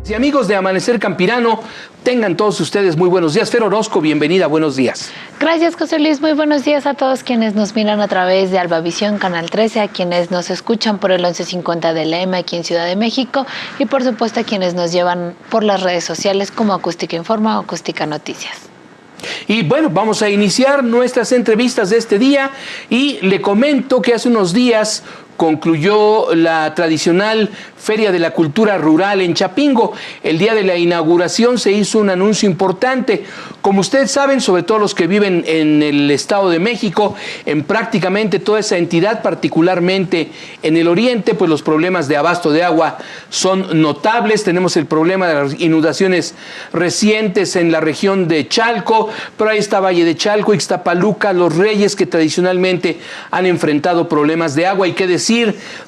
Y amigos de Amanecer Campirano, tengan todos ustedes muy buenos días. Fer Orozco, bienvenida, buenos días. Gracias, José Luis, muy buenos días a todos quienes nos miran a través de Albavisión, Canal 13, a quienes nos escuchan por el 1150 de la M aquí en Ciudad de México y por supuesto a quienes nos llevan por las redes sociales como Acústica Informa o Acústica Noticias. Y bueno, vamos a iniciar nuestras entrevistas de este día y le comento que hace unos días concluyó la tradicional Feria de la Cultura Rural en Chapingo. El día de la inauguración se hizo un anuncio importante. Como ustedes saben, sobre todo los que viven en el Estado de México, en prácticamente toda esa entidad, particularmente en el oriente, pues los problemas de abasto de agua son notables. Tenemos el problema de las inundaciones recientes en la región de Chalco, pero ahí está Valle de Chalco, Ixtapaluca, Los Reyes, que tradicionalmente han enfrentado problemas de agua. Hay que decir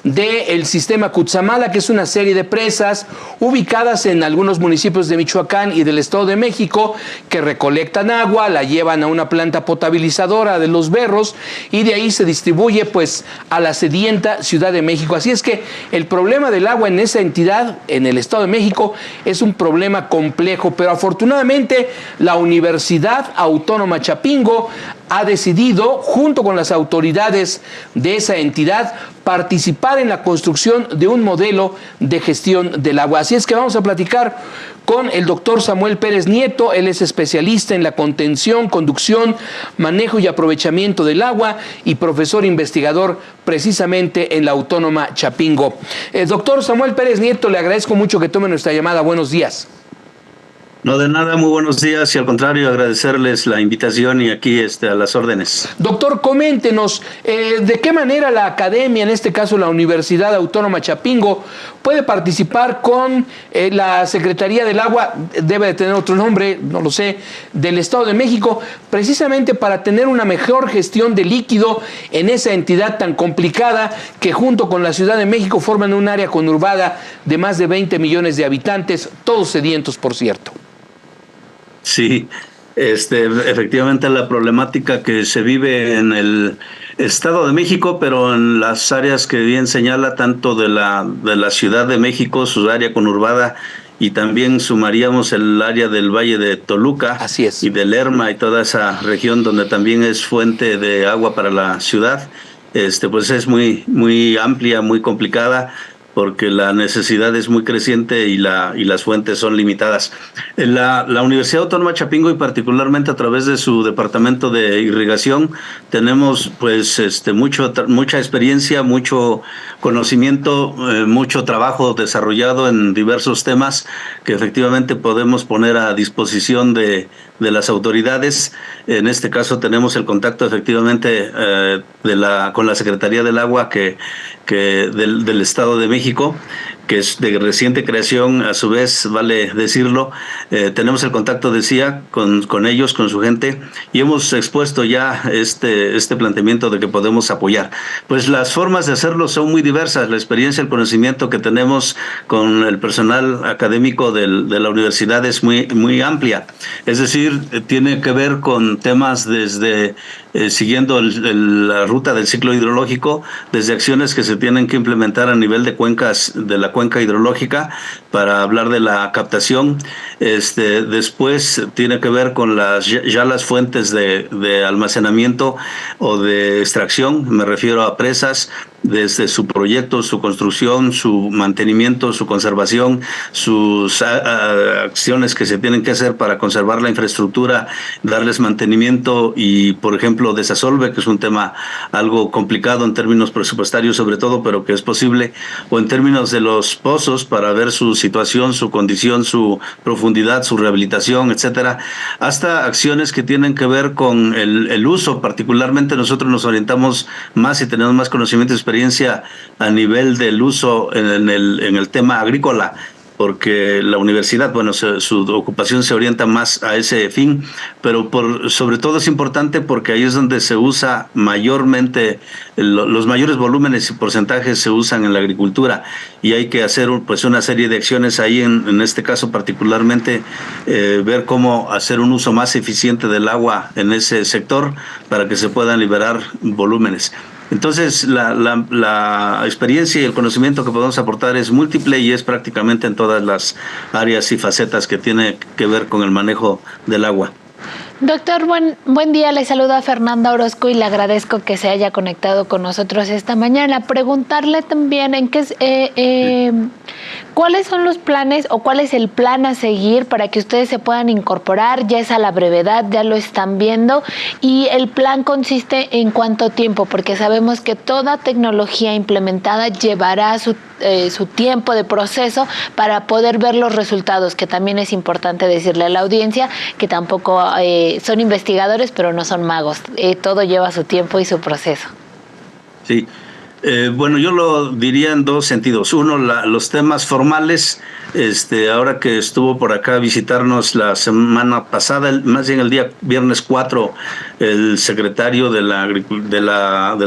del sistema Cutzamala, que es una serie de presas ubicadas en algunos municipios de Michoacán y del Estado de México, que recolectan agua, la llevan a una planta potabilizadora de Los Berros y de ahí se distribuye pues a la sedienta Ciudad de México. Así es que el problema del agua en esa entidad, en el Estado de México, es un problema complejo, pero afortunadamente la Universidad Autónoma Chapingo ha decidido, junto con las autoridades de esa entidad, participar en la construcción de un modelo de gestión del agua. Así es que vamos a platicar con el doctor Samuel Pérez Nieto. Él es especialista en la contención, conducción, manejo y aprovechamiento del agua y profesor investigador precisamente en la Autónoma Chapingo. Doctor Samuel Pérez Nieto, le agradezco mucho que tome nuestra llamada. Buenos días. No, de nada, muy buenos días y al contrario agradecerles la invitación y aquí a las órdenes. Doctor, coméntenos, ¿de qué manera la academia, en este caso la Universidad Autónoma Chapingo, puede participar con la Secretaría del Agua, debe de tener otro nombre, no lo sé, del Estado de México, precisamente para tener una mejor gestión de líquido en esa entidad tan complicada que junto con la Ciudad de México forman un área conurbada de más de 20 millones de habitantes, todos sedientos, por cierto? Sí, efectivamente la problemática que se vive en el Estado de México, pero en las áreas que bien señala, tanto de la Ciudad de México, su área conurbada, y también sumaríamos el área del Valle de Toluca. Así es. Y de Lerma y toda esa región donde también es fuente de agua para la ciudad, pues es muy amplia, muy complicada, porque la necesidad es muy creciente y las fuentes son limitadas. La Universidad Autónoma Chapingo, y particularmente a través de su departamento de irrigación, tenemos pues mucha experiencia, mucho conocimiento, mucho trabajo desarrollado en diversos temas que efectivamente podemos poner a disposición de las autoridades. En este caso tenemos el contacto efectivamente con la Secretaría del Agua del Estado de México, que es de reciente creación, a su vez, vale decirlo. Tenemos el contacto, decía, con ellos, con su gente, y hemos expuesto ya este planteamiento de que podemos apoyar. Pues las formas de hacerlo son muy diversas. La experiencia, el conocimiento que tenemos con el personal académico de la universidad es muy amplia. Es decir, tiene que ver con temas desde siguiendo la ruta del ciclo hidrológico, desde acciones que se tienen que implementar a nivel de cuencas, de la cuenca hidrológica, para hablar de la captación. Después tiene que ver con las fuentes de almacenamiento o de extracción, me refiero a presas, desde su proyecto, su construcción, su mantenimiento, su conservación, sus acciones que se tienen que hacer para conservar la infraestructura, darles mantenimiento y, por ejemplo, desasolve, que es un tema algo complicado en términos presupuestarios sobre todo, pero que es posible, o en términos de los pozos para ver su situación, su condición, su profundidad, su rehabilitación, etcétera, hasta acciones que tienen que ver con el uso. Particularmente nosotros nos orientamos más y tenemos más conocimiento y experiencia a nivel del uso en el tema agrícola, porque la universidad, bueno, su ocupación se orienta más a ese fin, pero sobre todo es importante porque ahí es donde se usa mayormente, los mayores volúmenes y porcentajes se usan en la agricultura, y hay que hacer pues una serie de acciones ahí, en este caso particularmente, ver cómo hacer un uso más eficiente del agua en ese sector para que se puedan liberar volúmenes. Entonces, la experiencia y el conocimiento que podemos aportar es múltiple y es prácticamente en todas las áreas y facetas que tiene que ver con el manejo del agua. Doctor, buen día. Le saluda Fernanda Orozco y le agradezco que se haya conectado con nosotros esta mañana. Preguntarle también cuáles son los planes o cuál es el plan a seguir para que ustedes se puedan incorporar. Ya es a la brevedad, ya lo están viendo. Y el plan consiste en cuánto tiempo, porque sabemos que toda tecnología implementada llevará su tiempo de proceso para poder ver los resultados, que también es importante decirle a la audiencia que tampoco son investigadores, pero no son magos. Todo lleva su tiempo y su proceso. Sí. Bueno, yo lo diría en dos sentidos. Uno, los temas formales. Ahora que estuvo por acá a visitarnos la semana pasada, más bien el día viernes 4, el secretario del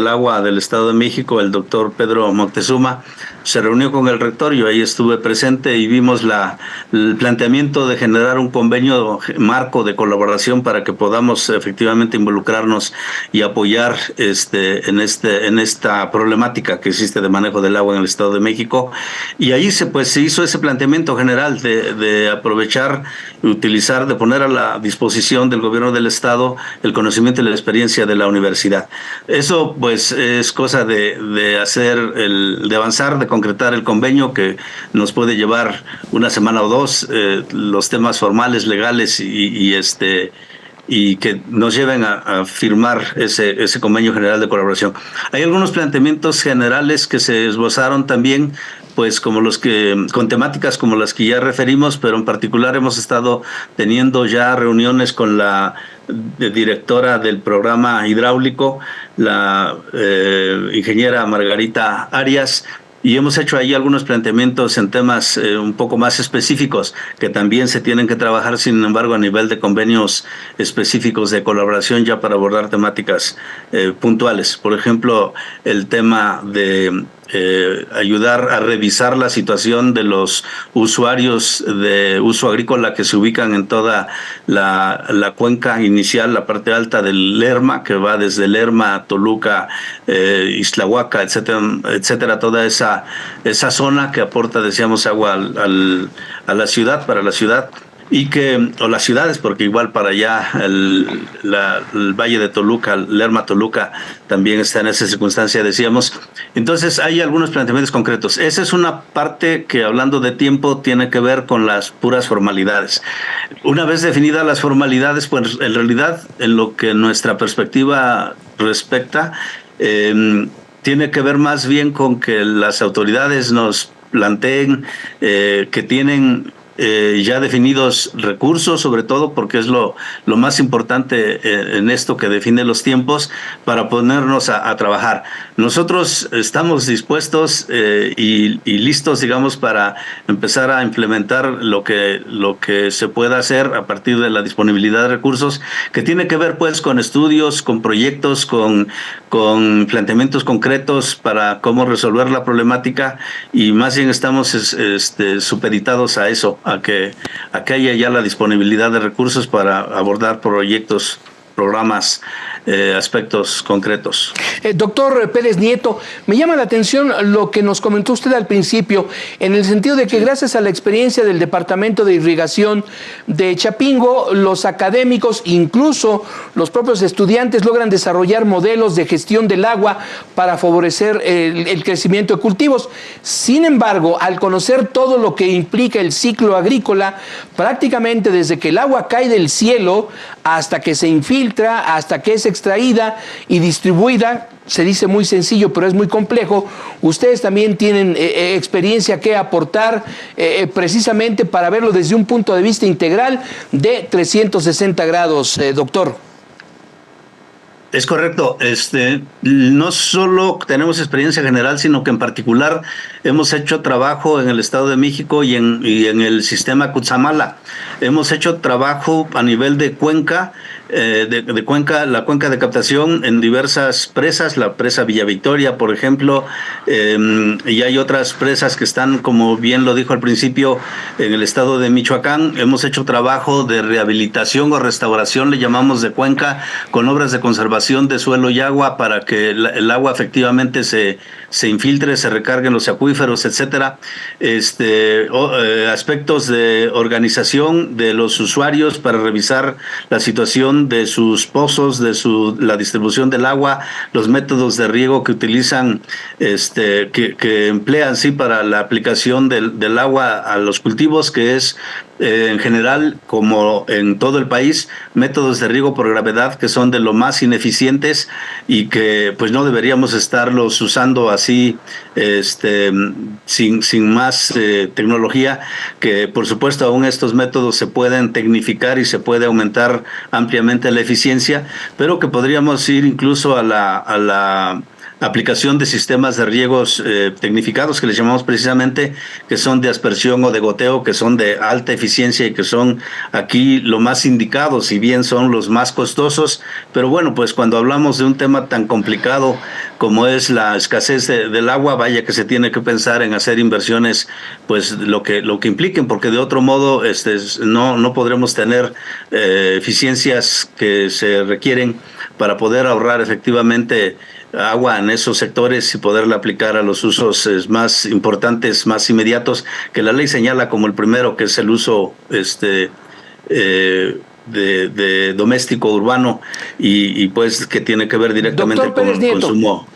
Agua del Estado de México, el doctor Pedro Moctezuma, se reunió con el rectorio. Ahí estuve presente y vimos el planteamiento de generar un convenio marco de colaboración para que podamos efectivamente involucrarnos y apoyar en esta problemática que existe de manejo del agua en el Estado de México. Y ahí se hizo ese planteamiento general de aprovechar, utilizar, de poner a la disposición del gobierno del Estado el conocimiento y la experiencia de la universidad. Eso pues es cosa de avanzar, de concretar el convenio, que nos puede llevar una semana o dos, los temas formales, legales y que nos lleven a firmar ese convenio general de colaboración. Hay algunos planteamientos generales que se esbozaron también, pues con temáticas como las que ya referimos, pero en particular hemos estado teniendo ya reuniones con la directora del programa hidráulico, la ingeniera Margarita Arias, y hemos hecho ahí algunos planteamientos en temas un poco más específicos que también se tienen que trabajar, sin embargo, a nivel de convenios específicos de colaboración ya para abordar temáticas puntuales. Por ejemplo, el tema de ayudar a revisar la situación de los usuarios de uso agrícola que se ubican en toda la cuenca inicial, la parte alta del Lerma, que va desde Lerma, Toluca, Ixtlahuaca, etcétera, etcétera, toda esa zona que aporta, decíamos, agua a la ciudad, para la ciudad. O las ciudades, porque igual para allá el Valle de Toluca, Lerma Toluca, también está en esa circunstancia, decíamos. Entonces hay algunos planteamientos concretos. Esa es una parte que, hablando de tiempo, tiene que ver con las puras formalidades. Una vez definidas las formalidades, pues en realidad, en lo que nuestra perspectiva respecta, tiene que ver más bien con que las autoridades nos planteen que tienen ya definidos recursos, sobre todo porque es lo más importante en esto, que define los tiempos para ponernos a trabajar. Nosotros estamos dispuestos y listos, digamos, para empezar a implementar lo que se pueda hacer a partir de la disponibilidad de recursos, que tiene que ver pues con estudios, con proyectos, con planteamientos concretos para cómo resolver la problemática, y más bien estamos supeditados a eso, a que haya ya la disponibilidad de recursos para abordar proyectos, programas, aspectos concretos. Doctor Pérez Nieto, me llama la atención lo que nos comentó usted al principio, en el sentido de que gracias a la experiencia del Departamento de Irrigación de Chapingo, los académicos, incluso los propios estudiantes, logran desarrollar modelos de gestión del agua para favorecer el crecimiento de cultivos. Sin embargo, al conocer todo lo que implica el ciclo agrícola, prácticamente desde que el agua cae del cielo hasta que se infiltra, hasta que es extraída y distribuida, se dice muy sencillo, pero es muy complejo. Ustedes también tienen experiencia que aportar precisamente para verlo desde un punto de vista integral de 360 grados, doctor. Es correcto. No solo tenemos experiencia general, sino que en particular hemos hecho trabajo en el Estado de México y en el sistema Cutzamala. Hemos hecho trabajo a nivel de cuenca de cuenca, la cuenca de captación en diversas presas, la presa Villa Victoria, por ejemplo, y hay otras presas que están, como bien lo dijo al principio, en el estado de Michoacán. Hemos hecho trabajo de rehabilitación o restauración, le llamamos, de cuenca, con obras de conservación de suelo y agua para que el agua efectivamente se infiltre, se recarguen los acuíferos, etcétera. Aspectos de organización de los usuarios para revisar la situación de sus pozos, de la distribución del agua, los métodos de riego que utilizan, que emplean para la aplicación del agua a los cultivos, que es en general, como en todo el país, métodos de riego por gravedad que son de lo más ineficientes y que pues no deberíamos estarlos usando así sin más tecnología, que por supuesto aún estos métodos se pueden tecnificar y se puede aumentar ampliamente la eficiencia, pero que podríamos ir incluso a la aplicación de sistemas de riegos tecnificados, que les llamamos precisamente, que son de aspersión o de goteo, que son de alta eficiencia y que son aquí lo más indicados, si bien son los más costosos. Pero bueno, pues cuando hablamos de un tema tan complicado como es la escasez del agua, vaya que se tiene que pensar en hacer inversiones, pues lo que impliquen, porque de otro modo no podremos tener eficiencias que se requieren para poder ahorrar efectivamente agua en esos sectores y poderla aplicar a los usos más importantes, más inmediatos, que la ley señala como el primero, que es el uso de doméstico urbano y pues que tiene que ver directamente con el consumo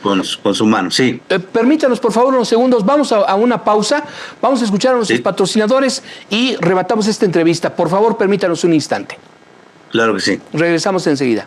humano. Sí. Permítanos por favor unos segundos, vamos a una pausa, vamos a escuchar a nuestros patrocinadores y rematamos esta entrevista. Por favor, permítanos un instante. Claro que sí. Regresamos enseguida.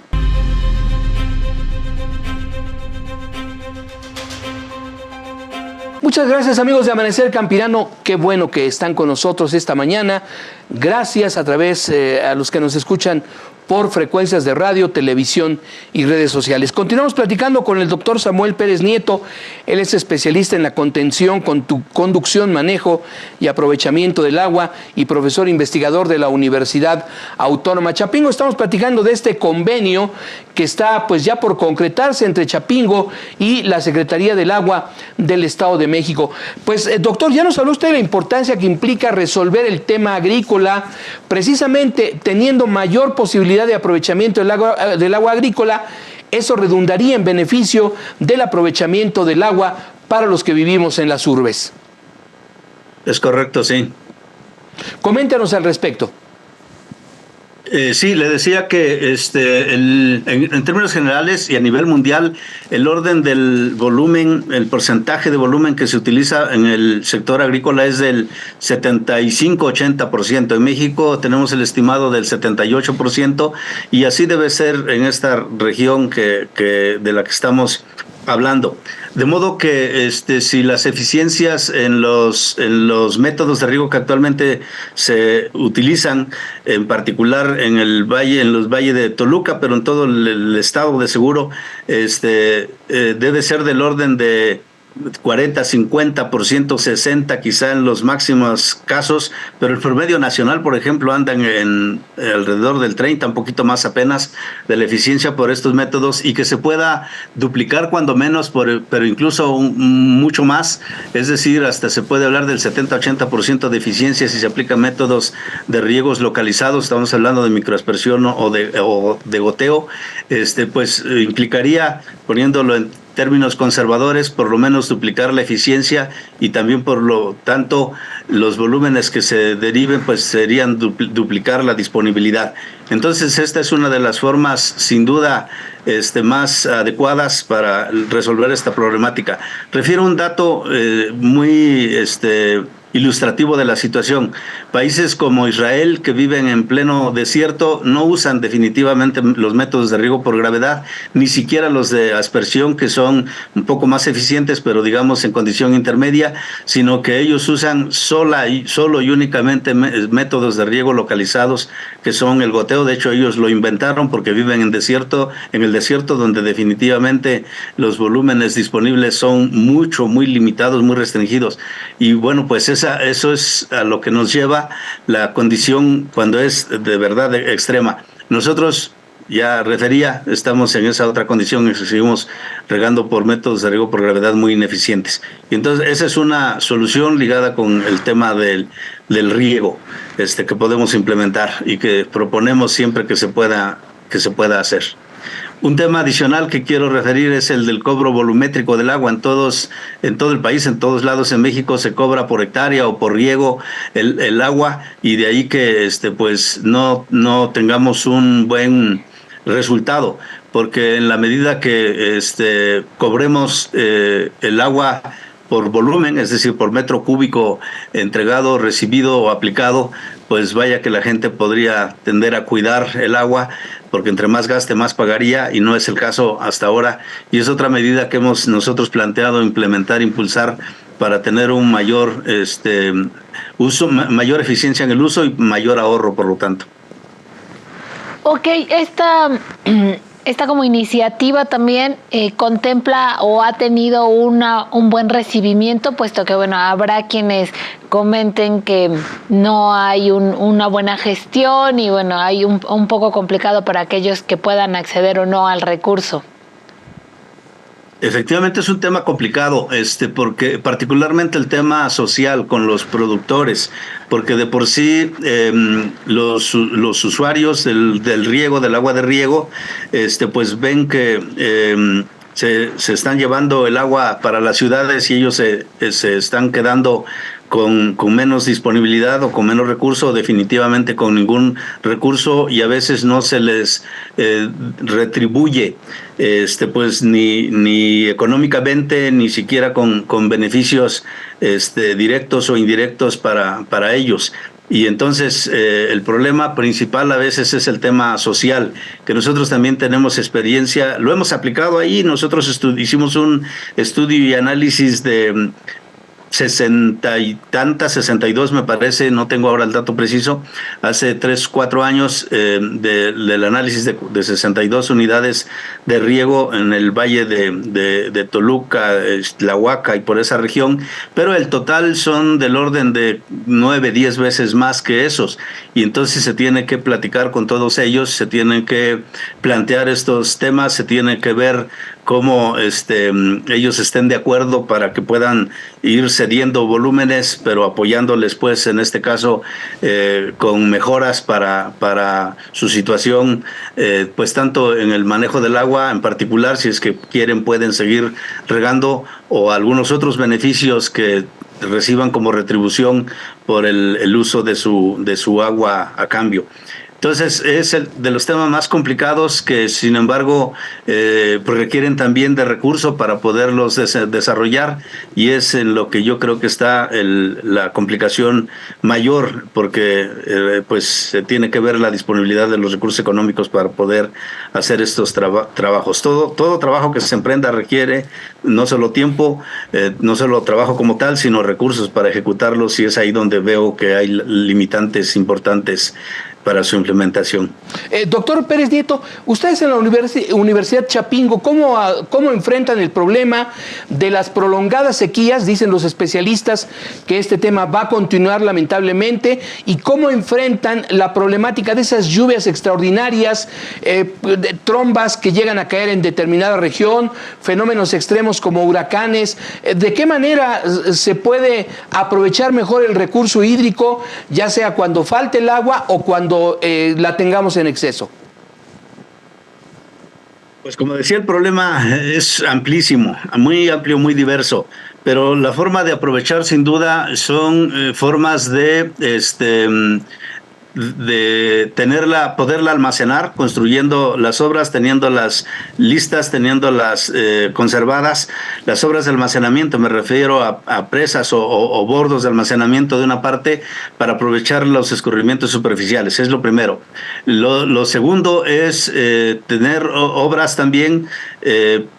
Muchas gracias, amigos de Amanecer Campirano. Qué bueno que están con nosotros esta mañana. Gracias a través a los que nos escuchan por frecuencias de radio, televisión y redes sociales. Continuamos platicando con el doctor Samuel Pérez Nieto. Él es especialista en la contención, conducción, manejo y aprovechamiento del agua y profesor investigador de la Universidad Autónoma Chapingo. Estamos platicando de este convenio que está pues ya por concretarse entre Chapingo y la Secretaría del Agua del Estado de México. Pues doctor, ya nos habló usted de la importancia que implica resolver el tema agrícola, precisamente teniendo mayor posibilidad de aprovechamiento del agua agrícola. Eso redundaría en beneficio del aprovechamiento del agua para los que vivimos en las urbes. Es correcto, sí. Coméntanos al respecto. Sí, le decía que en términos generales y a nivel mundial, el orden del volumen, el porcentaje de volumen que se utiliza en el sector agrícola es del 75-80%. En México tenemos el estimado del 78% y así debe ser en esta región de la que estamos hablando. De modo que si las eficiencias en los métodos de riego que actualmente se utilizan, en particular en los valles de Toluca, pero en todo el estado de seguro, debe ser del orden de 40, 50%, 60% quizá en los máximos casos, pero el promedio nacional, por ejemplo, anda en alrededor del 30%, un poquito más apenas, de la eficiencia por estos métodos, y que se pueda duplicar cuando menos, pero incluso mucho más, es decir, hasta se puede hablar del 70-80% de eficiencia si se aplican métodos de riegos localizados. Estamos hablando de microaspersión o de goteo, pues implicaría, poniéndolo en términos conservadores, por lo menos duplicar la eficiencia y también por lo tanto los volúmenes que se deriven pues serían duplicar la disponibilidad. Entonces esta es una de las formas sin duda más adecuadas para resolver esta problemática. Refiero un dato muy ilustrativo de la situación. Países como Israel, que viven en pleno desierto, no usan definitivamente los métodos de riego por gravedad, ni siquiera los de aspersión, que son un poco más eficientes, pero digamos en condición intermedia, sino que ellos usan solo y únicamente métodos de riego localizados, que son el goteo. De hecho, ellos lo inventaron porque viven en el desierto, donde definitivamente los volúmenes disponibles son muy limitados, muy restringidos. Y bueno, pues eso es a lo que nos lleva la condición cuando es de verdad extrema. Nosotros ya refería, estamos en esa otra condición en que seguimos regando por métodos de riego por gravedad muy ineficientes. Y entonces esa es una solución ligada con el tema del riego que podemos implementar y que proponemos siempre que se pueda hacer. Un tema adicional que quiero referir es el del cobro volumétrico del agua. En todo el país, en todos lados en México se cobra por hectárea o por riego el agua, y de ahí que pues no tengamos un buen resultado, porque en la medida que cobremos el agua por volumen, es decir, por metro cúbico entregado, recibido o aplicado, pues vaya que la gente podría tender a cuidar el agua, porque entre más gaste, más pagaría, y no es el caso hasta ahora. Y es otra medida que hemos nosotros planteado implementar, impulsar, para tener un mayor uso, mayor eficiencia en el uso y mayor ahorro, por lo tanto. Ok, esta como iniciativa también contempla o ha tenido un buen recibimiento, puesto que bueno, habrá quienes comenten que no hay una buena gestión y bueno, hay un poco complicado para aquellos que puedan acceder o no al recurso. Efectivamente es un tema complicado, porque particularmente el tema social con los productores, porque de por sí los usuarios del riego, del agua de riego, pues ven que se están llevando el agua para las ciudades y ellos se están quedando con menos disponibilidad o con menos recurso, definitivamente con ningún recurso, y a veces no se les retribuye pues ni económicamente, ni siquiera con beneficios directos o indirectos para ellos. Y entonces el problema principal a veces es el tema social, que nosotros también tenemos experiencia, lo hemos aplicado ahí. Nosotros hicimos un estudio y análisis de 62 me parece, no tengo ahora el dato preciso, hace 3-4 años, del análisis de 62 unidades de riego en el valle de Toluca, Tlahuaca y por esa región, pero el total son del orden de 9-10 veces más que esos, y entonces se tiene que platicar con todos ellos, se tienen que plantear estos temas, se tiene que ver cómo ellos estén de acuerdo para que puedan ir cediendo volúmenes, pero apoyándoles, pues, en este caso, con mejoras para su situación, pues, tanto en el manejo del agua, en particular, si es que quieren, pueden seguir regando, o algunos otros beneficios que reciban como retribución por el uso de su agua a cambio. Entonces es de los temas más complicados que, sin embargo, pues requieren también de recursos para poderlos desarrollar, y es en lo que yo creo que está la complicación mayor, porque pues se tiene que ver la disponibilidad de los recursos económicos para poder hacer estos trabajos. Todo trabajo que se emprenda requiere no solo tiempo, no solo trabajo como tal, sino recursos para ejecutarlos, y es ahí donde veo que hay limitantes importantes para su implementación. Doctor Pérez Nieto, ustedes en la Universidad Chapingo, ¿cómo enfrentan el problema de las prolongadas sequías? Dicen los especialistas que este tema va a continuar lamentablemente, y cómo enfrentan la problemática de esas lluvias extraordinarias, de trombas que llegan a caer en determinada región, fenómenos extremos como huracanes. ¿De qué manera se puede aprovechar mejor el recurso hídrico, ya sea cuando falte el agua o cuando la tengamos en exceso? Pues como decía, el problema es amplísimo, muy amplio, muy diverso, pero la forma de aprovechar sin duda son formas de poderla almacenar, construyendo las obras, teniéndolas listas, teniéndolas conservadas. Las obras de almacenamiento, me refiero a presas o bordos de almacenamiento de una parte, para aprovechar los escurrimientos superficiales, es lo primero. Lo segundo es tener obras también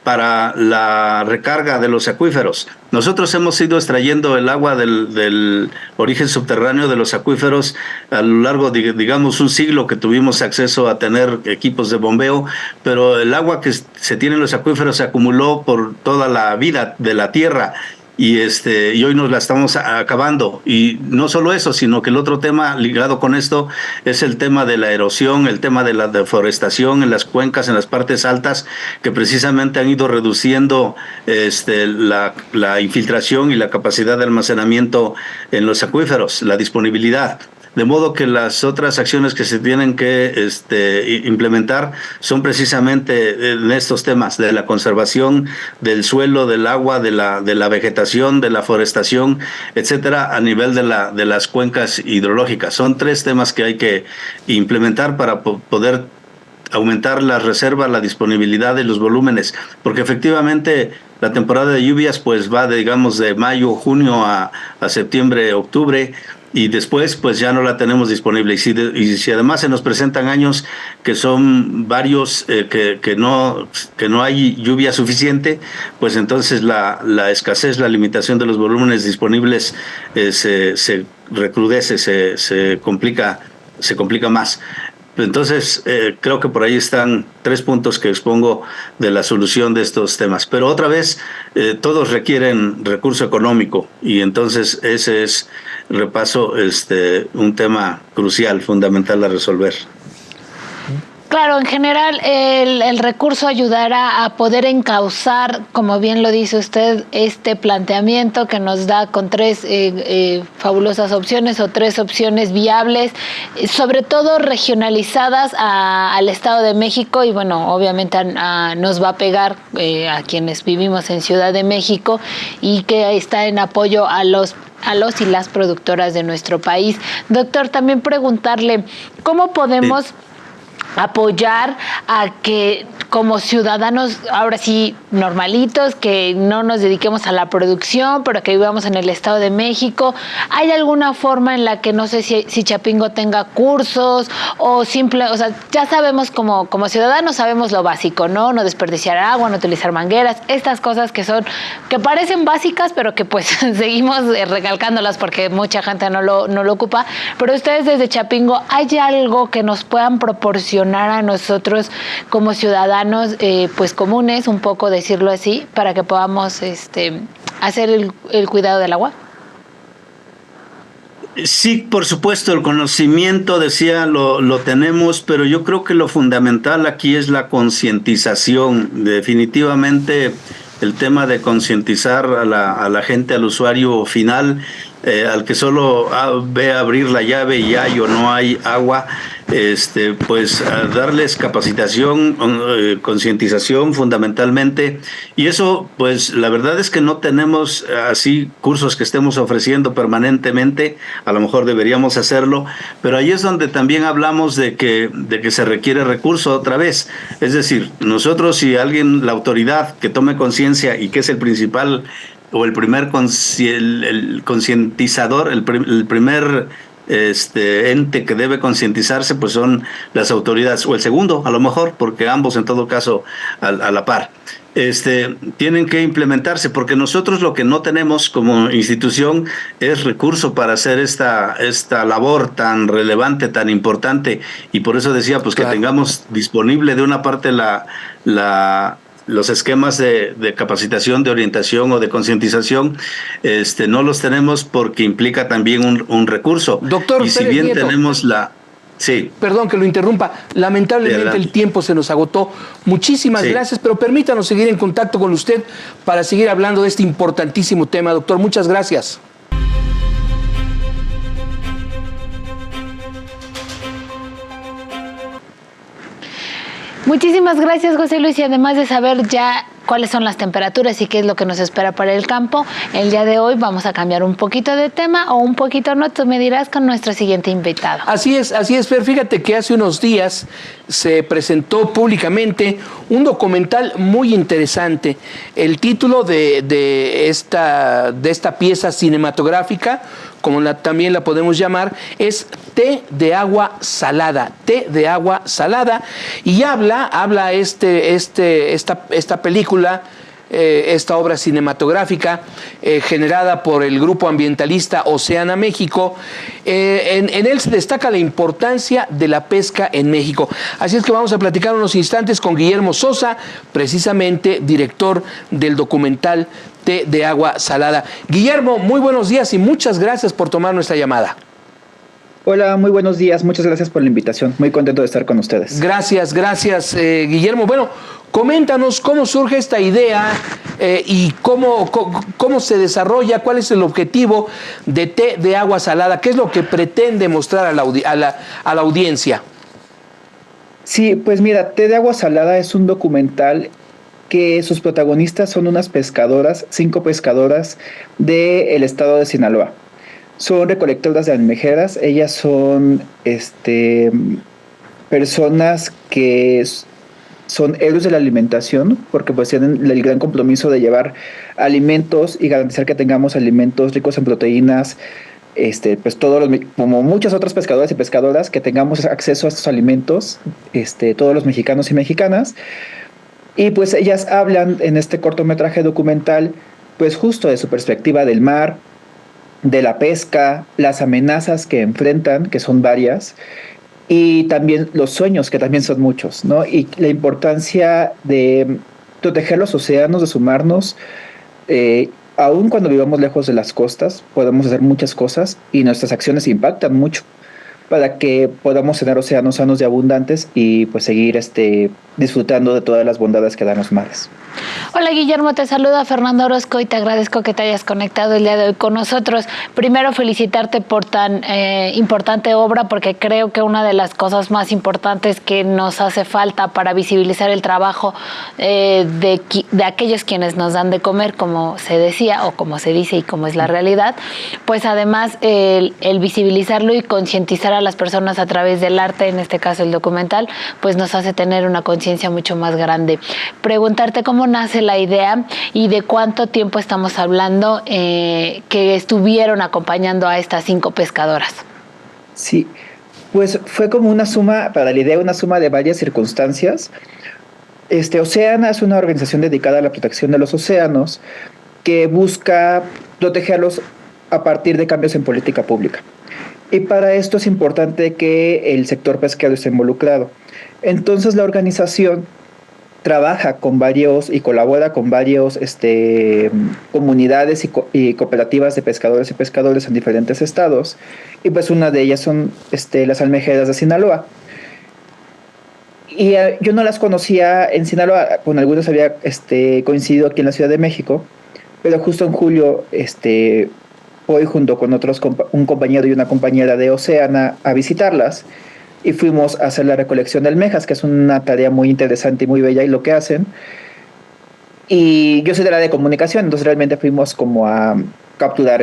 para la recarga de los acuíferos. Nosotros hemos ido extrayendo el agua del origen subterráneo de los acuíferos a lo largo de, digamos, un siglo que tuvimos acceso a tener equipos de bombeo, pero el agua que se tiene en los acuíferos se acumuló por toda la vida de la tierra, y hoy nos la estamos acabando. Y no solo eso, sino que el otro tema ligado con esto es el tema de la erosión, el tema de la deforestación en las cuencas, en las partes altas, que precisamente han ido reduciendo la infiltración y la capacidad de almacenamiento en los acuíferos, la disponibilidad. De modo que las otras acciones que se tienen que implementar son precisamente en estos temas de la conservación del suelo, del agua, de la vegetación, de la forestación, etcétera, a nivel de las cuencas hidrológicas. Son 3 temas que hay que implementar para poder aumentar la reserva, la disponibilidad de los volúmenes, porque efectivamente la temporada de lluvias pues va de mayo, junio a septiembre, octubre, y después pues ya no la tenemos disponible. Y si además se nos presentan años que son varios que no hay lluvia suficiente, pues entonces la escasez, la limitación de los volúmenes disponibles se recrudece, se complica más. Entonces, creo que por ahí están 3 puntos que expongo de la solución de estos temas. Pero otra vez, todos requieren recurso económico, y entonces ese es, repaso, un tema crucial, fundamental a resolver. Claro, en general el recurso ayudará a poder encauzar, como bien lo dice usted, este planteamiento que nos da con 3 fabulosas opciones o 3 opciones viables, sobre todo regionalizadas al Estado de México, y bueno, obviamente nos va a pegar a quienes vivimos en Ciudad de México, y que está en apoyo a los y las productoras de nuestro país. Doctor, también preguntarle, ¿cómo podemos apoyar a que como ciudadanos, ahora sí, normalitos, que no nos dediquemos a la producción, pero que vivamos en el Estado de México? ¿Hay alguna forma en la que, no sé si Chapingo tenga cursos o ya sabemos como ciudadanos, sabemos lo básico, ¿no? No desperdiciar agua, no utilizar mangueras, estas cosas que parecen básicas, pero que pues seguimos recalcándolas porque mucha gente no lo ocupa. Pero ustedes desde Chapingo, ¿hay algo que nos puedan proporcionar a nosotros como ciudadanos pues comunes, un poco decirlo así, para que podamos hacer el cuidado del agua? Sí, por supuesto, el conocimiento, decía, lo tenemos, pero yo creo que lo fundamental aquí es la concientización. Definitivamente el tema de concientizar a la gente, al usuario final, al que solo ve abrir la llave y hay o no hay agua, pues a darles capacitación, concientización fundamentalmente. Y eso, pues la verdad es que no tenemos así cursos que estemos ofreciendo permanentemente. A lo mejor deberíamos hacerlo, pero ahí es donde también hablamos de que se requiere recurso otra vez. Es decir, nosotros, si alguien, la autoridad que tome conciencia, y que es el principal o el primer concientizador, el primer ente que debe concientizarse, pues son las autoridades, o el segundo, a lo mejor, porque ambos en todo caso a la par. Tienen que implementarse, porque nosotros lo que no tenemos como institución es recurso para hacer esta labor tan relevante, tan importante, y por eso decía pues claro, que tengamos disponible de una parte los esquemas de capacitación, de orientación o de concientización, no los tenemos porque implica también un recurso. Doctor, y si bien Nieto, tenemos Sí. Perdón que lo interrumpa, lamentablemente el tiempo se nos agotó. Muchísimas gracias, pero permítanos seguir en contacto con usted para seguir hablando de este importantísimo tema, doctor. Muchas gracias. Muchísimas gracias, José Luis, y además de saber ya cuáles son las temperaturas y qué es lo que nos espera para el campo, el día de hoy vamos a cambiar un poquito de tema, o un poquito no, tú me dirás, con nuestro siguiente invitado. Así es, Fer. Fíjate que hace unos días se presentó públicamente un documental muy interesante. El título de esta pieza cinematográfica, como también la podemos llamar, es Té de agua salada, y habla esta película, esta obra cinematográfica generada por el grupo ambientalista Oceana México. En él se destaca la importancia de la pesca en México. Así es que vamos a platicar unos instantes con Guillermo Sosa, precisamente director del documental té de agua salada. Guillermo, muy buenos días y muchas gracias por tomar nuestra llamada. Hola, muy buenos días. Muchas gracias por la invitación. Muy contento de estar con ustedes. Gracias, Guillermo. Bueno, coméntanos cómo surge esta idea y cómo se desarrolla, cuál es el objetivo de té de agua salada, qué es lo que pretende mostrar a la audiencia. Sí, pues mira, Té de agua salada es un documental que sus protagonistas son unas pescadoras, 5 pescadoras del estado de Sinaloa. Son recolectoras de almejeras. Ellas son personas que son héroes de la alimentación, porque pues tienen el gran compromiso de llevar alimentos y garantizar que tengamos alimentos ricos en proteínas, pues como muchas otras pescadoras y pescadoras, que tengamos acceso a estos alimentos, todos los mexicanos y mexicanas. Y pues ellas hablan en este cortometraje documental, pues justo de su perspectiva del mar, de la pesca, las amenazas que enfrentan, que son varias, y también los sueños, que también son muchos, ¿no? Y la importancia de proteger los océanos, de sumarnos, aun cuando vivamos lejos de las costas, podemos hacer muchas cosas y nuestras acciones impactan mucho para que podamos tener océanos sanos y abundantes y pues seguir disfrutando de todas las bondades que dan los mares. Hola Guillermo, te saluda Fernando Orozco y te agradezco que te hayas conectado el día de hoy con nosotros. Primero felicitarte por tan importante obra, porque creo que una de las cosas más importantes que nos hace falta para visibilizar el trabajo de aquellos quienes nos dan de comer, como se decía o como se dice y como es la realidad, pues además el visibilizarlo y concientizar a las personas a través del arte, en este caso el documental, pues nos hace tener una conciencia mucho más grande. Preguntarte cómo nace la idea y de cuánto tiempo estamos hablando que estuvieron acompañando a estas 5 pescadoras. Sí, pues fue como una suma, para la idea, una suma de varias circunstancias. Oceana es una organización dedicada a la protección de los océanos que busca protegerlos a partir de cambios en política pública. Y para esto es importante que el sector pesquero esté involucrado. Entonces la organización trabaja con varios y colabora con varios comunidades y cooperativas de pescadores y pescadores en diferentes estados, y pues una de ellas son las almejeras de Sinaloa. Y yo no las conocía en Sinaloa, con algunas había coincidido aquí en la Ciudad de México, pero justo en julio voy junto con un compañero y una compañera de Oceana a visitarlas. Y fuimos a hacer la recolección de almejas, que es una tarea muy interesante y muy bella, y lo que hacen. Y yo soy del área de comunicación, entonces realmente fuimos como a capturar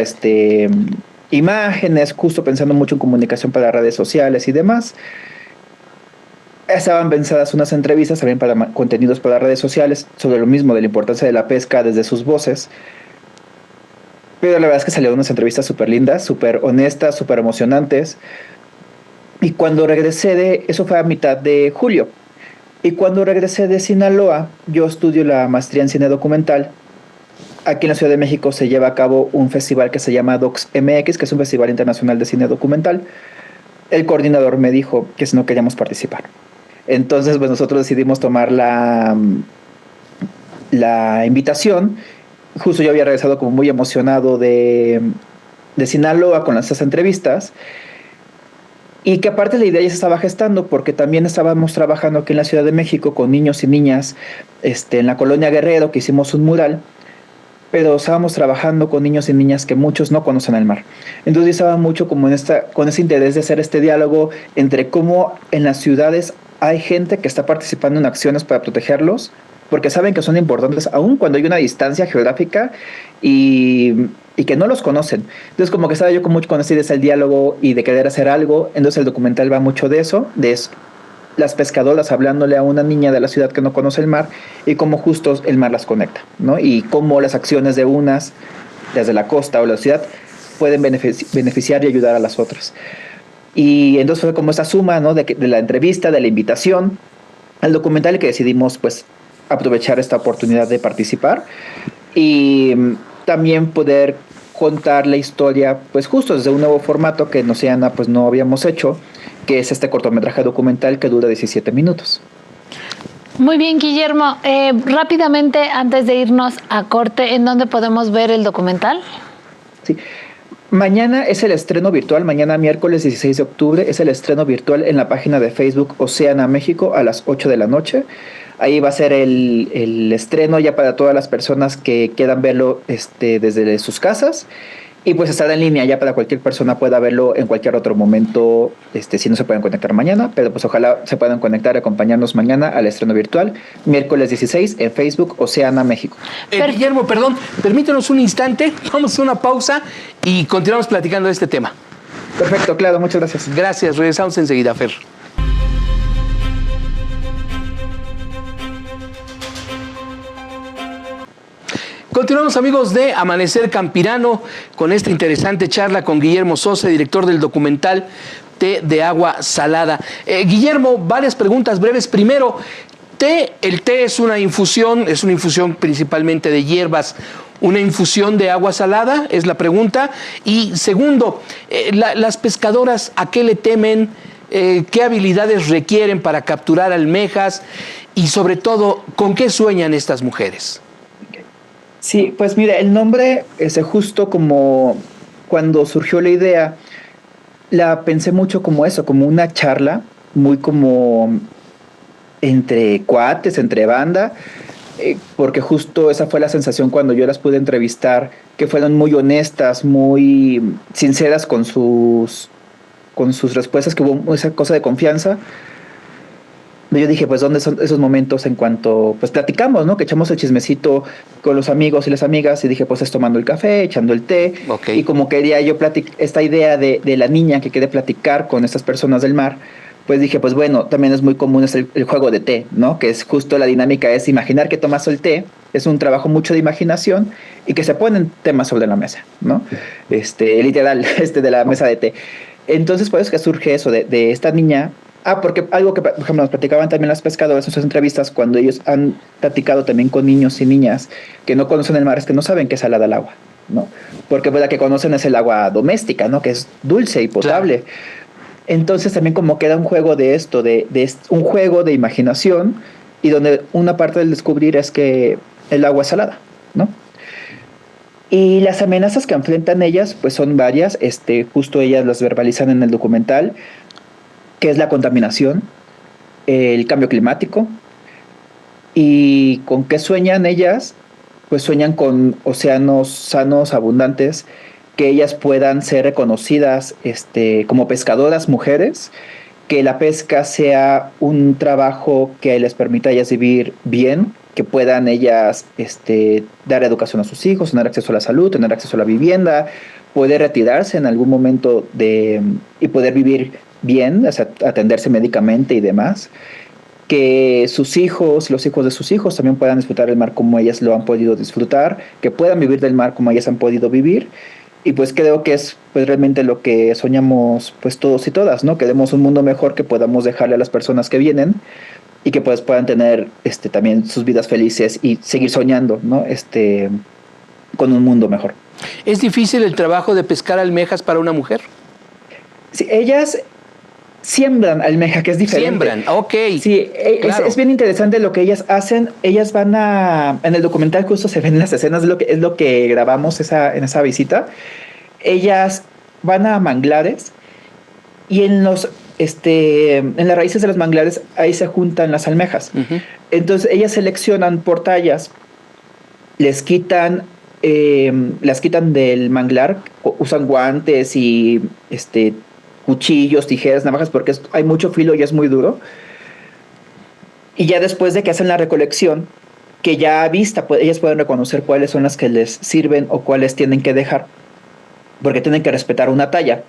imágenes, justo pensando mucho en comunicación para redes sociales y demás. Estaban pensadas unas entrevistas también para contenidos para redes sociales sobre lo mismo, de la importancia de la pesca desde sus voces. Pero la verdad es que salieron unas entrevistas súper lindas, súper honestas, súper emocionantes. Y cuando regresé eso fue a mitad de julio. Y cuando regresé de Sinaloa, yo estudio la maestría en cine documental. Aquí en la Ciudad de México se lleva a cabo un festival que se llama DocsMX, que es un festival internacional de cine documental. El coordinador me dijo que si no queríamos participar. Entonces, pues nosotros decidimos tomar la invitación. Justo yo había regresado como muy emocionado de Sinaloa con estas entrevistas. Y que aparte la idea ya se estaba gestando, porque también estábamos trabajando aquí en la Ciudad de México con niños y niñas en la colonia Guerrero, que hicimos un mural, pero estábamos trabajando con niños y niñas que muchos no conocen el mar. Entonces yo estaba mucho como con ese interés de hacer este diálogo entre cómo en las ciudades hay gente que está participando en acciones para protegerlos, porque saben que son importantes, aun cuando hay una distancia geográfica y que no los conocen. Entonces como que estaba yo mucho con ese el diálogo y de querer hacer algo. Entonces el documental va mucho de eso, las pescadoras hablándole a una niña de la ciudad que no conoce el mar, y cómo justo el mar las conecta, ¿no? Y cómo las acciones de unas desde la costa o la ciudad pueden beneficiar y ayudar a las otras. Y entonces fue como esa suma, ¿no? de la entrevista, de la invitación al documental, que decidimos pues aprovechar esta oportunidad de participar y también poder contar la historia pues justo desde un nuevo formato que en Oceana pues no habíamos hecho, que es este cortometraje documental que dura 17 minutos. Muy bien, Guillermo. Rápidamente, antes de irnos a corte, ¿en dónde podemos ver el documental? Sí. Mañana es el estreno virtual, mañana miércoles 16 de octubre es el estreno virtual en la página de Facebook Oceana México a las 8 de la noche. Ahí va a ser el estreno ya para todas las personas que quieran verlo desde sus casas. Y pues estará en línea ya para cualquier persona pueda verlo en cualquier otro momento, si no se pueden conectar mañana, pero pues ojalá se puedan conectar y acompañarnos mañana al estreno virtual, miércoles 16 en Facebook Oceana México. Guillermo, perdón, permítanos un instante, vamos a una pausa y continuamos platicando de este tema. Perfecto, claro, muchas gracias. Gracias, regresamos enseguida, Fer. Continuamos, amigos de Amanecer Campirano, con esta interesante charla con Guillermo Sosa, director del documental Té de Agua Salada. Guillermo, varias preguntas breves. Primero, el té es una infusión principalmente de hierbas. ¿Una infusión de agua salada? Es la pregunta. Y segundo, las pescadoras, ¿a qué le temen? ¿Qué habilidades requieren para capturar almejas? Y sobre todo, ¿con qué sueñan estas mujeres? Sí, pues mira, el nombre justo como cuando surgió la idea, la pensé mucho como eso, como una charla, muy como entre cuates, entre banda, porque justo esa fue la sensación cuando yo las pude entrevistar, que fueron muy honestas, muy sinceras con sus respuestas, que hubo esa cosa de confianza. Yo dije, pues, ¿dónde son esos momentos en cuanto, pues, platicamos, ¿no? Que echamos el chismecito con los amigos y las amigas, y dije, pues, es tomando el café, echando el té. Okay. Y como quería yo esta idea de la niña que quiere platicar con estas personas del mar, pues dije, pues, bueno, también es muy común el juego de té, ¿no? Que es justo la dinámica, es imaginar que tomas el té, es un trabajo mucho de imaginación, y que se ponen temas sobre la mesa, ¿no? Literal, de la mesa de té. Entonces, por eso que surge eso de esta niña. Porque algo que, por ejemplo, nos platicaban también las pescadoras en sus entrevistas cuando ellos han platicado también con niños y niñas que no conocen el mar, es que no saben que es salada el agua, ¿no? Porque pues, la que conocen es el agua doméstica, ¿no? Que es dulce y potable. Claro. Entonces también como queda un juego de esto, un juego de imaginación, y donde una parte del descubrir es que el agua es salada, ¿no? Y las amenazas que enfrentan ellas, pues son varias, justo ellas las verbalizan en el documental, que es la contaminación, el cambio climático. ¿Y con qué sueñan ellas? Pues sueñan con océanos sanos, abundantes, que ellas puedan ser reconocidas como pescadoras mujeres, que la pesca sea un trabajo que les permita a ellas vivir bien, que puedan ellas dar educación a sus hijos, tener acceso a la salud, tener acceso a la vivienda, poder retirarse en algún momento y poder vivir bien, o sea, atenderse médicamente y demás, que sus hijos, los hijos de sus hijos también puedan disfrutar el mar como ellas lo han podido disfrutar, que puedan vivir del mar como ellas han podido vivir, y pues creo que es pues realmente lo que soñamos pues todos y todas, ¿no? Queremos un mundo mejor que podamos dejarle a las personas que vienen y que pues puedan tener también sus vidas felices y seguir soñando, ¿no? Con un mundo mejor. ¿Es difícil el trabajo de pescar almejas para una mujer? Sí, ellas siembran almeja, que es diferente. Siembran, ok. Sí, claro. Es bien interesante lo que ellas hacen. Ellas van en el documental justo se ven las escenas, es lo que grabamos en esa visita. Ellas van a manglares y en las raíces de los manglares ahí se juntan las almejas. Uh-huh. Entonces ellas seleccionan por tallas, las quitan del manglar, usan guantes y cuchillos, tijeras, navajas, porque hay mucho filo y es muy duro. Y ya después de que hacen la recolección, que ya a vista, pues, ellas pueden reconocer cuáles son las que les sirven o cuáles tienen que dejar, porque tienen que respetar una talla.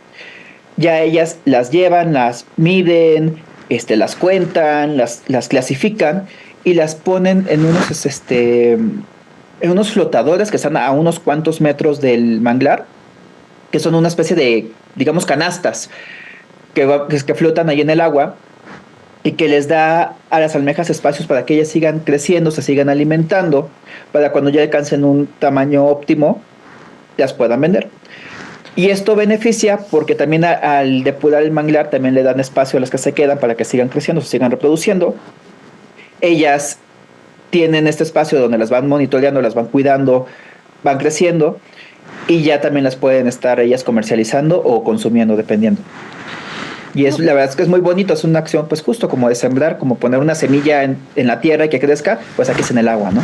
Ya ellas las llevan, las miden, las cuentan, las clasifican y las ponen en unos flotadores que están a unos cuantos metros del manglar, que son una especie de, digamos, canastas que flotan ahí en el agua y que les da a las almejas espacios para que ellas sigan creciendo, se sigan alimentando, para cuando ya alcancen un tamaño óptimo, las puedan vender. Y esto beneficia porque también al depurar el manglar también le dan espacio a las que se quedan para que sigan creciendo, se sigan reproduciendo. ellas tienen este espacio donde las van monitoreando, las van cuidando, van creciendo y ya también las pueden estar ellas comercializando o consumiendo, dependiendo. Y la verdad es que es muy bonito, es una acción pues justo como de sembrar, como poner una semilla en la tierra y que crezca, pues aquí es en el agua, ¿no?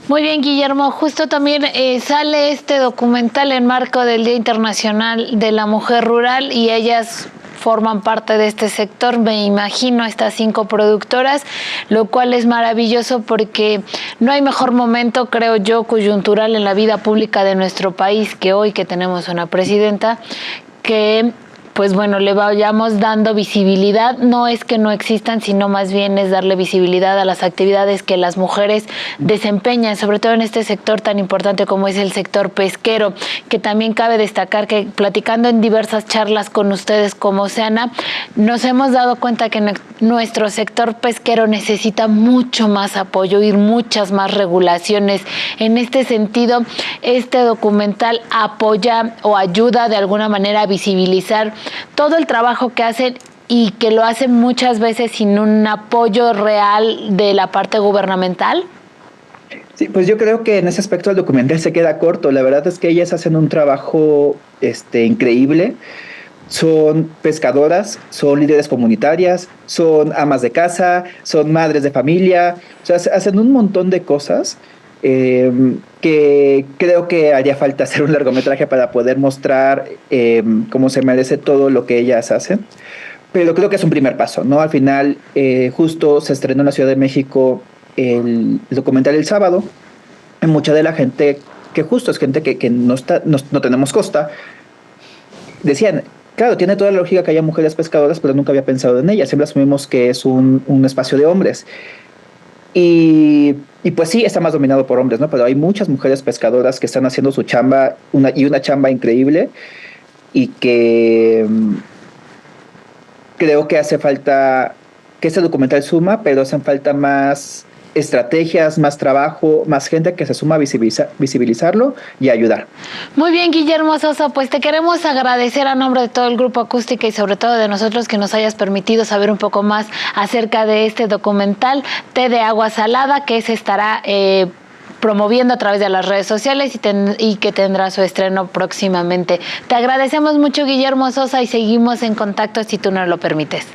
Muy bien, Guillermo. Justo también sale este documental en marco del Día Internacional de la Mujer Rural y ellas forman parte de este sector, me imagino, estas 5 productoras, lo cual es maravilloso porque no hay mejor momento, creo yo, coyuntural en la vida pública de nuestro país que hoy que tenemos una presidenta que pues bueno, le vayamos dando visibilidad. No es que no existan, sino más bien es darle visibilidad a las actividades que las mujeres desempeñan, sobre todo en este sector tan importante como es el sector pesquero, que también cabe destacar que platicando en diversas charlas con ustedes como Oceana, nos hemos dado cuenta que nuestro sector pesquero necesita mucho más apoyo y muchas más regulaciones. En este sentido, este documental apoya o ayuda de alguna manera a visibilizar todo el trabajo que hacen y que lo hacen muchas veces sin un apoyo real de la parte gubernamental. Sí, pues yo creo que en ese aspecto el documental se queda corto. La verdad es que ellas hacen un trabajo increíble. Son pescadoras, son líderes comunitarias, son amas de casa, son madres de familia. O sea, hacen un montón de cosas que creo que haría falta hacer un largometraje para poder mostrar cómo se merece todo lo que ellas hacen. Pero creo que es un primer paso, ¿no? Al final, justo se estrenó en la Ciudad de México el documental el sábado. Y mucha de la gente, que justo es gente que no tenemos costa, decían, claro, tiene toda la lógica que haya mujeres pescadoras, pero nunca había pensado en ellas. Siempre asumimos que es un espacio de hombres. Y pues sí, está más dominado por hombres, ¿no? Pero hay muchas mujeres pescadoras que están haciendo su chamba, una chamba increíble, y que creo que hace falta que este documental suma, pero hacen falta más estrategias, más trabajo, más gente que se suma a visibilizarlo y a ayudar. Muy bien, Guillermo Sosa, pues te queremos agradecer a nombre de todo el Grupo Acústica y sobre todo de nosotros que nos hayas permitido saber un poco más acerca de este documental Té de Agua Salada, que se estará promoviendo a través de las redes sociales y que tendrá su estreno próximamente. Te agradecemos mucho, Guillermo Sosa, y seguimos en contacto si tú nos lo permites.